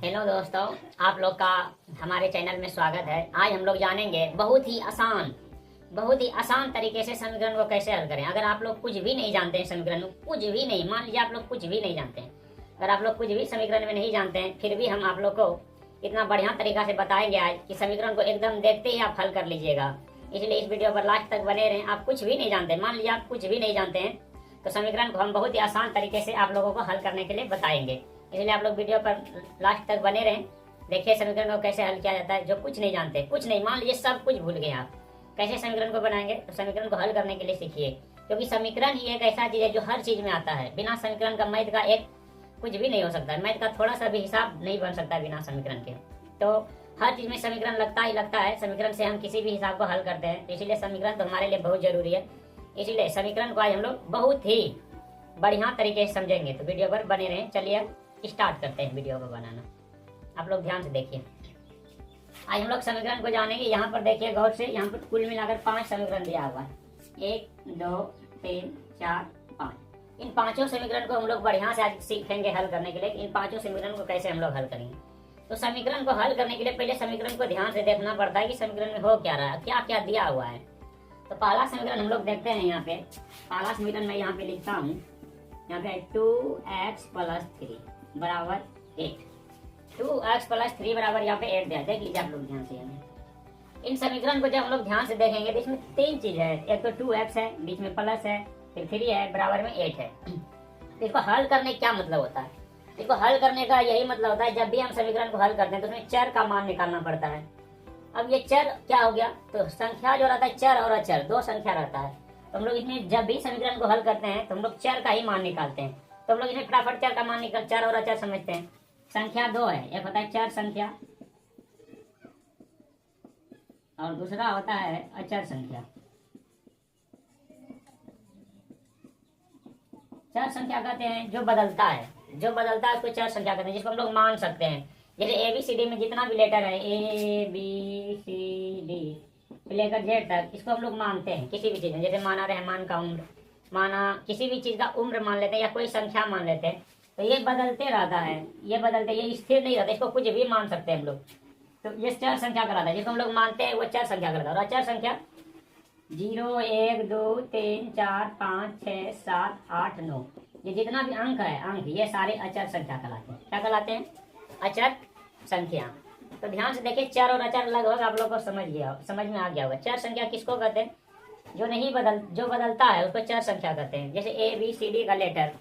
Hello दोस्तों, आप लोग का हमारे चैनल में स्वागत है। आज हम लोग जानेंगे बहुत ही आसान तरीके से समीकरण को कैसे हल करें। अगर आप लोग कुछ भी नहीं जानते हैं समीकरण में, कुछ भी नहीं, मान लीजिए आप लोग कुछ भी नहीं जानते हैं, अगर आप लोग कुछ भी समीकरण में नहीं जानते हैं, फिर भी हम आप लोग को इतना बढ़िया तरीका से बताएंगे आज कि समीकरण को एकदम देखते ही आप हल कर लीजिएगा। इसलिए इस वीडियो पर लास्ट तक बने रहें। आप कुछ भी नहीं जानते, मान लीजिए आप कुछ भी नहीं जानते हैं, तो समीकरण को हम बहुत ही आसान तरीके से आप लोगों को हल करने के लिए बताएंगे। इसलिए आप लोग वीडियो पर लास्ट तक बने रहें। देखिए समीकरण को कैसे हल किया जाता है। जो कुछ नहीं जानते, कुछ नहीं, मान लीजिए सब कुछ भूल गए आप, कैसे समीकरण को बनाएंगे, तो समीकरण को हल करने के लिए सीखिए। क्योंकि समीकरण ही एक ऐसा चीज है जो हर चीज में आता है। बिना समीकरण का मैथ का एक कुछ भी नहीं हो सकता है। मैथ का थोड़ा सा भी हिसाब नहीं बन सकता बिना समीकरण के। तो हर चीज में समीकरण लगता ही लगता है। समीकरण से हम किसी भी हिसाब को हल करते हैं। इसलिए समीकरण तो हमारे लिए बहुत जरूरी है। इसलिए समीकरण को आज हम लोग बहुत ही बढ़िया तरीके से समझेंगे। तो वीडियो पर बने रहें। चलिए स्टार्ट करते हैं वीडियो को बनाना। आप लोग ध्यान से देखिए। आज हम लोग समीकरण को जानेंगे। यहाँ पर देखिए गौर से, यहाँ पर कुल मिलाकर 5 समीकरण दिया हुआ है। 1 2 3 4 5। इन पांचों समीकरण को हम लोग बढ़िया से आज सीखेंगे हल करने के लिए। इन पांचों समीकरण को कैसे हम लोग हल करेंगे। तो समीकरण को हल करने के लिए पहले समीकरण को ध्यान से देखना पड़ता है कि समीकरण में हो क्या रहा है, क्या क्या दिया हुआ है। तो पहला समीकरण हम लोग देखते हैं। यहाँ पे पहला समीकरण मैं यहाँ पे लिखता हूँ। यहाँ पे 2x + 3 बराबर 8। 2x + 3 बराबर यहाँ पे 8 दिया। देख लीजिए आप लोग ध्यान से। इन समीकरण को जब हम लोग ध्यान से देखेंगे तो इसमें 3 चीज है। एक तो 2x है, बीच में प्लस है, फिर 3 है, बराबर में 8 है। तो इसको हल करने क्या मतलब होता है। इसको हल करने का यही मतलब होता है, जब भी हम समीकरण को हल करते हैं तो उसमें चर का मान निकालना पड़ता है। अब ये चर क्या हो गया, तो संख्या जो रहता है, चर और अचर दो संख्या रहता है। तो हम लोग इसमें जब भी समीकरण को हल करते हैं तो हम लोग चर का ही मान निकालते हैं। तो हम लोग इसमें फटाफट चर का मान निकल, चर और अचर समझते हैं। संख्या 2 है, एक होता है चर संख्या और दूसरा होता है अचर संख्या। चर संख्या कहते हैं जो बदलता है, जो बदलता है उसको चर संख्या कहते हैं, जिसको हम लोग मान सकते हैं। जैसे ABCD में जितना भी लेटर है, ABCD से लेकर Z तक, इसको हम लोग मानते हैं किसी भी चीज में। जैसे माना रहमान का उम्र, माना किसी भी चीज का उम्र मान लेते हैं, या कोई संख्या मान लेते हैं। तो ये बदलते रहता है, ये बदलते, ये स्थिर नहीं रहता। इसको कुछ भी मान सकते हैं हम लोग। तो ये चर संख्या कहलाता है, जिसको हम लोग मानते हैं वो चर संख्या कहलाता है। और अचर संख्या 0 1 2 3 4 5 6 7 8 9, ये जितना भी अंक है, अंक, ये सारे अचर संख्या कहलाते हैं। क्या कहलाते हैं? अचर संख्या। तो ध्यान से देखिए, चर और अचर लगभग आप लोग को समझ में आ गया होगा। चर संख्या किसको कहते हैं? जो बदलता है उसको चर संख्या कहते हैं। जैसे ABCD का लेटर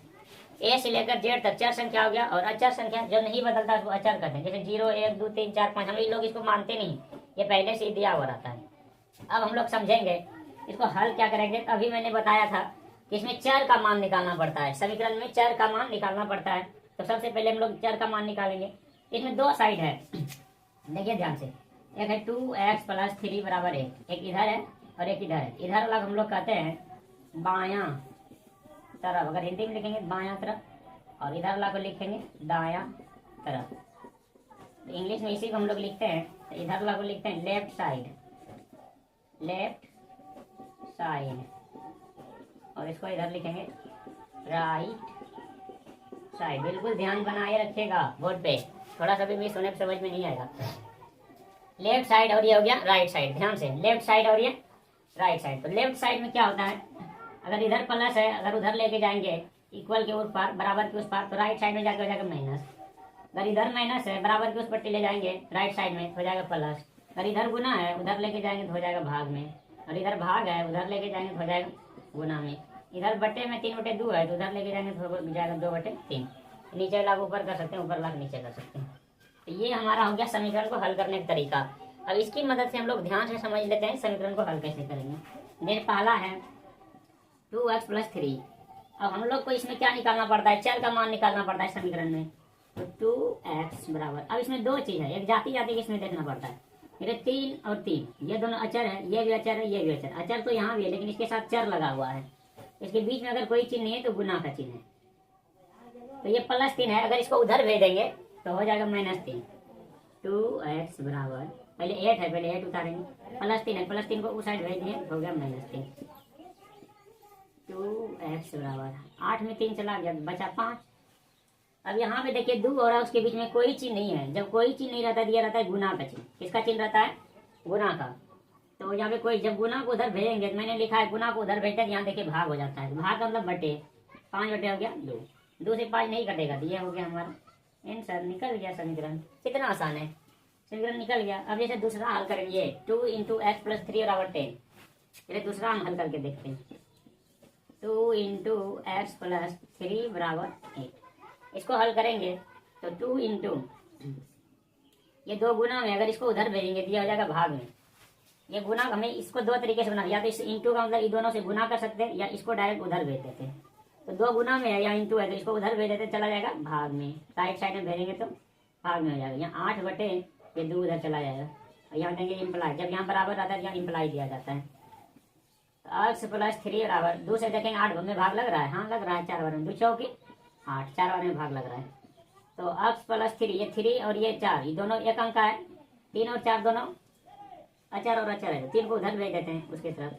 A से लेकर Z तक चर संख्या हो गया। और अचर संख्या जो नहीं बदलता उसको अचर कहते हैं। जैसे 0 1 2 3 4 5, हम लोग इसको मानते नहीं, ये पहले से ही दिया हुआ रहता है। अब हम लोग समझेंगे इसको हल क्या करेंगे। अभी मैंने बताया था कि इसमें चर का मान निकालना पड़ता है। समीकरण में चर का मान निकालना पड़ता है। तो सबसे पहले हम लोग चर का मान निकालेंगे। इसमें 2 साइड है, देखिए ध्यान से। एक है 2x + 3 बराबर 1, एक इधर है और एक इधर है। इधर वाला हम लोग कहते हैं बायां तरफ, अगर हिंदी में लिखेंगे बायां तरफ, और इधर वाला को लिखेंगे दायां तरफ। तो इंग्लिश में इसी को हम लोग लिखते हैं, तो इधर वाला को लिखते हैं लेफ्ट साइड, लेफ्ट साइड, और इसको इधर लिखेंगे राइट साइड। बिल्कुल ध्यान बनाए रखिएगा बोर्ड पे, थोड़ा सा भी मिस होने पर समझ में नहीं आएगा। लेफ्ट साइड और ये हो गया राइट साइड। ध्यान से, लेफ्ट साइड और ये राइट साइड। तो लेफ्ट साइड में क्या होता है, अगर इधर प्लस है, अगर उधर लेके जाएंगे इक्वल के उस पार, बराबर के उस पार, तो राइट साइड में जाके हो जाएगा माइनस। अगर इधर माइनस है, बराबर के उस पट्टी ले जाएंगे राइट साइड में, हो जाएगा प्लस। अगर इधर गुना है, उधर लेके जाएंगे तो हो जाएगा भाग में। और इधर भाग है, उधर लेके जाएंगे तो हो जाएगा गुना में। इधर बटे में 3/2 है, तो उधर लेके जाएंगे तो हो जाएगा 2/3। नीचे वाला ऊपर कर सकते हैं, ऊपर वाला नीचे कर सकते हैं। तो ये हमारा हो गया समीकरण को हल करने का तरीका। अब इसकी मदद से हम लोग ध्यान से समझ लेते हैं समीकरण को हल कैसे करेंगे। जैसे पहला है 2x + 3। अब हम लोग को इसमें क्या निकालना पड़ता है, चर का मान निकालना पड़ता है समीकरण में। तो 2x बराबर, अब इसमें 2 चीज है, एक जाति जाति इसमें देखना पड़ता है। मेरे 3 और 3, ये दोनों अचर है, ये भी अचर है, ये भी अचर। अचर तो यहाँ भी है, लेकिन इसके साथ चर लगा हुआ है। इसके बीच में अगर कोई चिन्ह नहीं है तो गुना का चिन्ह है। तो ये +3 है, अगर इसको उधर भेज देंगे तो हो जाएगा -3। 2x बराबर, पहले 8 है, पहले 8 उतारेंगे, +3 है, +3 को उस साइड भेज दिए, हो गया -3। 2x बराबर 8 में 3 चला गया, बचा 5। अब यहाँ पे देखिए दो और उसके बीच में कोई चीज नहीं है। जब कोई चीज नहीं रहता है, दिया रहता है गुना का चिन्ह। किसका चिन्ह रहता है? गुना का। तो यहाँ पे कोई जब गुना को उधर भेजेंगे, तो मैंने लिखा है गुना को उधर भेजते, यहाँ देखिए भाग हो जाता है। भाग का मतलब बटे, 5 बटे हो गया 2, 2 से 5 नहीं कटेगा, तो ये हो गया हमारा आंसर। निकल गया समीकरण। कितना आसान है, समीकरण निकल गया। अब जैसे दूसरा हल करेंगे 2 × x + 3 = 10। चलिए दूसरा हम हल करके देखते हैं। 2 × x + 3 = 8। इसको हल करेंगे तो 2 × ये 2 गुना में, अगर इसको उधर भेजेंगे दिया हो जाएगा भाग में। ये गुना हमें इसको 2 तरीके से बना, या तो इस इंटू का मतलब ये दोनों से गुना कर सकते हैं, या इसको डायरेक्ट उधर भेज देते हैं। तो 2 गुना में है या इंटू है, तो इसको उधर भेज देते, चला जाएगा भाग में। राइट साइड में भेजेंगे तो भाग में हो जाएगा। यहाँ 8 बटे ये 2 उधर चला जाएगा। और यहाँ देंगे इम्प्लाई, जब यहाँ बराबर आता है यहाँ इम्प्लाई दिया जाता है। x + 3 = 2 से देखेंगे 8 में भाग लग रहा है। हाँ लग रहा है, 4 बार में 2 चौके 8, 4 बार में भाग लग रहा है। तो x + 3, ये 3 और ये 4, ये दोनों एक अंक का है। 3 और 4 दोनों अचर और अचर है, 3 को उधर भेज देते हैं उसके तरफ।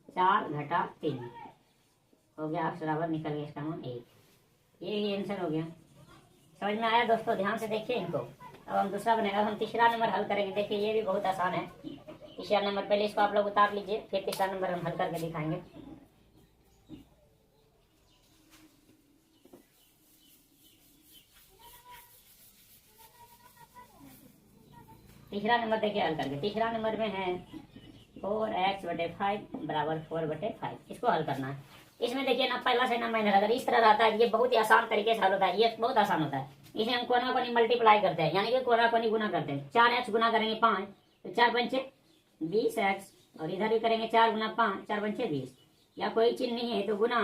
4 - 3 हो गया, x बराबर निकल गया इसका मान 1। ये आंसर हो गया। समझ में आया दोस्तों? ध्यान से देखिए इनको। अब हम दूसरा बनेगा, हम तीसरा नंबर हल करेंगे। देखिए ये भी बहुत आसान है। तीसरा नंबर पहले इसको आप लोग उतार लीजिए, फिर तीसरा नंबर हम हल करके दिखाएंगे। तीसरा नंबर देखिए हल करके। तीसरा नंबर में है 4x / 5 = 4/5। इसको हल करना है। इसमें देखिए ना पहला से ना माइनस, अगर इस तरह रहता है ये बहुत ही आसान तरीके से हल होता है। ये बहुत आसान होता है। इसे हम कोना कोनी मल्टीप्लाई करते हैं, यानी कि कोना कोनी गुना करते हैं। 4x गुना करेंगे 5, तो 4 × 5 = 20x, और इधर भी करेंगे 4 × 5, 4 × 5 = 20। या कोई चिन्ह नहीं है तो गुना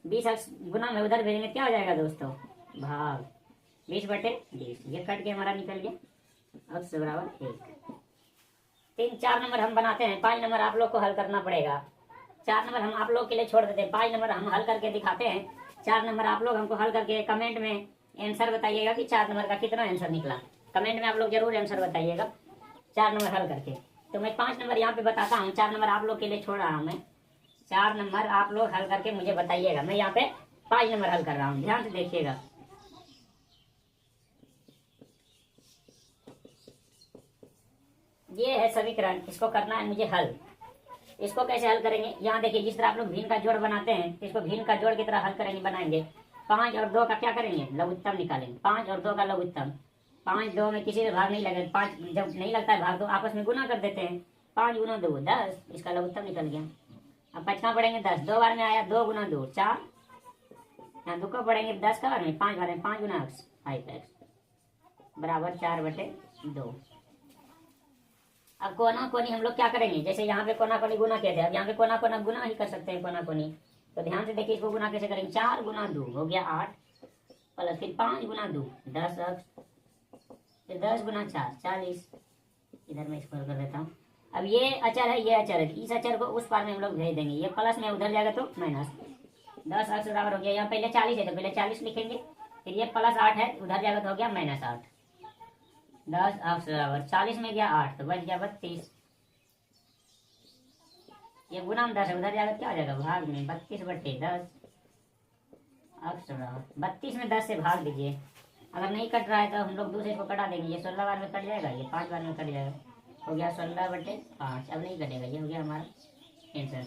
20x गुना में उधर भेजेंगे, क्या हो जाएगा दोस्तों? भाग 20/20। ये कट के हमारा निकल गया x बराबर 1। 3 4 नंबर हम बनाते हैं, 5 नंबर आप लोग को हल करना पड़ेगा। 4 नंबर हम आप लोग के लिए छोड़ देते हैं, 5 नंबर हम हल करके दिखाते हैं। 4 नंबर आप लोग हमको हल करके कमेंट में आंसर बताइएगा कि 4 नंबर का कितना आंसर निकला। कमेंट में आप लोग जरूर आंसर बताइएगा 4 नंबर हल करके। तो मैं 5 नंबर यहाँ पे बताता हूँ, 4 नंबर आप लोग के लिए छोड़ रहा हूँ मैं। 4 नंबर आप लोग हल करके मुझे बताइएगा। मैं यहाँ पे 5 नंबर हल कर रहा हूँ, ध्यान से देखिएगा। ये है समीकरण, इसको करना है मुझे हल। इसको कैसे हल करेंगे? यहाँ देखिए, जिस तरह आप लोग भिन्न का जोड़ बनाते हैं, इसको भिन्न का जोड़ की तरह हल करेंगे, बनाएंगे। 5 और 2 का क्या करेंगे? लघुत्तम निकालेंगे। 5 और 2 का लघुत्तम। 5 2 में किसी से भाग नहीं लगेगा। 5 जब नहीं लगता है भाग, तो आपस में गुना कर देते हैं। 5 × 2 = 10, इसका लघुत्तम निकल गया। अब 5 का पढ़ेंगे 10, 2 बार में आया, 2 × 2 = 4। यहाँ 2 को पढ़ेंगे 10 का बार में, 5 बार में, 5 × x 5x बराबर 4/2। अब कोना कोनी हम लोग क्या करेंगे? जैसे यहाँ पे कोना कोनी गुना किया था, अब यहाँ पे कोना कोना गुना ही कर सकते हैं, कोना कोनी। तो ध्यान से देखिए, इसको गुना कैसे करेंगे? 4 × 2 हो गया 8, प्लस फिर 5 × 2 10x, फिर 10 × 4 40। इधर मैं इसको कर देता हूँ। अब ये अचर है, ये अचर है, इस अचर को उस पार में हम लोग भेज देंगे। ये प्लस में उधर जाएगा तो माइनस। 10x बराबर हो गया, यहाँ पहले 40 है तो पहले 40 लिखेंगे, फिर ये +8 है, उधर जाएगा तो हो गया -8। 10x बराबर 40 में गया 8, तो बच गया 32। ये गुना में 10 है, उधर जाएगा क्या हो जाएगा? भाग में 32/10। x बराबर 32 में 10 से भाग दीजिए। अगर नहीं कट रहा है तो हम लोग दूसरे को कटा देंगे। ये 16 बार में कट जाएगा, ये 5 बार में कट जाएगा, हो गया 16/5। अब नहीं कटेगा, ये हो गया हमारा आंसर।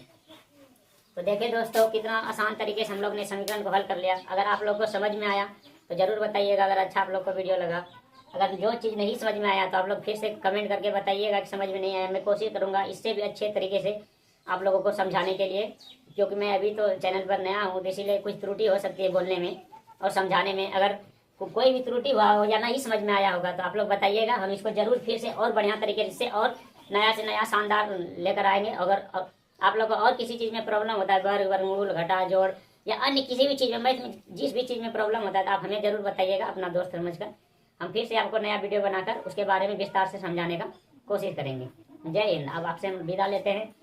तो देखिए दोस्तों, कितना आसान तरीके से हम लोग ने समीकरण को हल कर लिया। अगर आप लोग को समझ में आया तो जरूर बताइएगा। अगर अच्छा आप लोग को वीडियो लगा, अगर जो चीज़ नहीं समझ में आया तो आप लोग फिर से कमेंट करके बताइएगा कि समझ में नहीं आया। मैं कोशिश करूँगा इससे भी अच्छे तरीके से आप लोगों को समझाने के लिए, क्योंकि मैं अभी तो चैनल पर नया हूँ, तो इसीलिए कुछ त्रुटि हो सकती है बोलने में और समझाने में। अगर कोई भी त्रुटि हुआ हो या नहीं समझ में आया होगा तो आप लोग बताइएगा, हम इसको जरूर फिर से और बढ़िया तरीके से और नया से नया शानदार लेकर आएंगे। अगर आप लोग को और किसी चीज़ में प्रॉब्लम होता है, वर्ग वर्गमूल घटा जोड़ या अन्य किसी भी चीज़ में, मैथ में जिस भी चीज़ में प्रॉब्लम होता है, तो आप हमें जरूर बताइएगा अपना दोस्त समझकर। हम फिर से आपको नया वीडियो बनाकर उसके बारे में विस्तार से समझाने का कोशिश करेंगे। जय हिंद। अब आपसे हम विदा लेते हैं।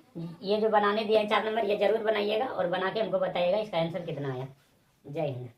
ये जो बनाने दिया है 4 नंबर, ये जरूर बनाइएगा और बना के हमको बताइएगा इसका आंसर कितना आया। जय हिंद।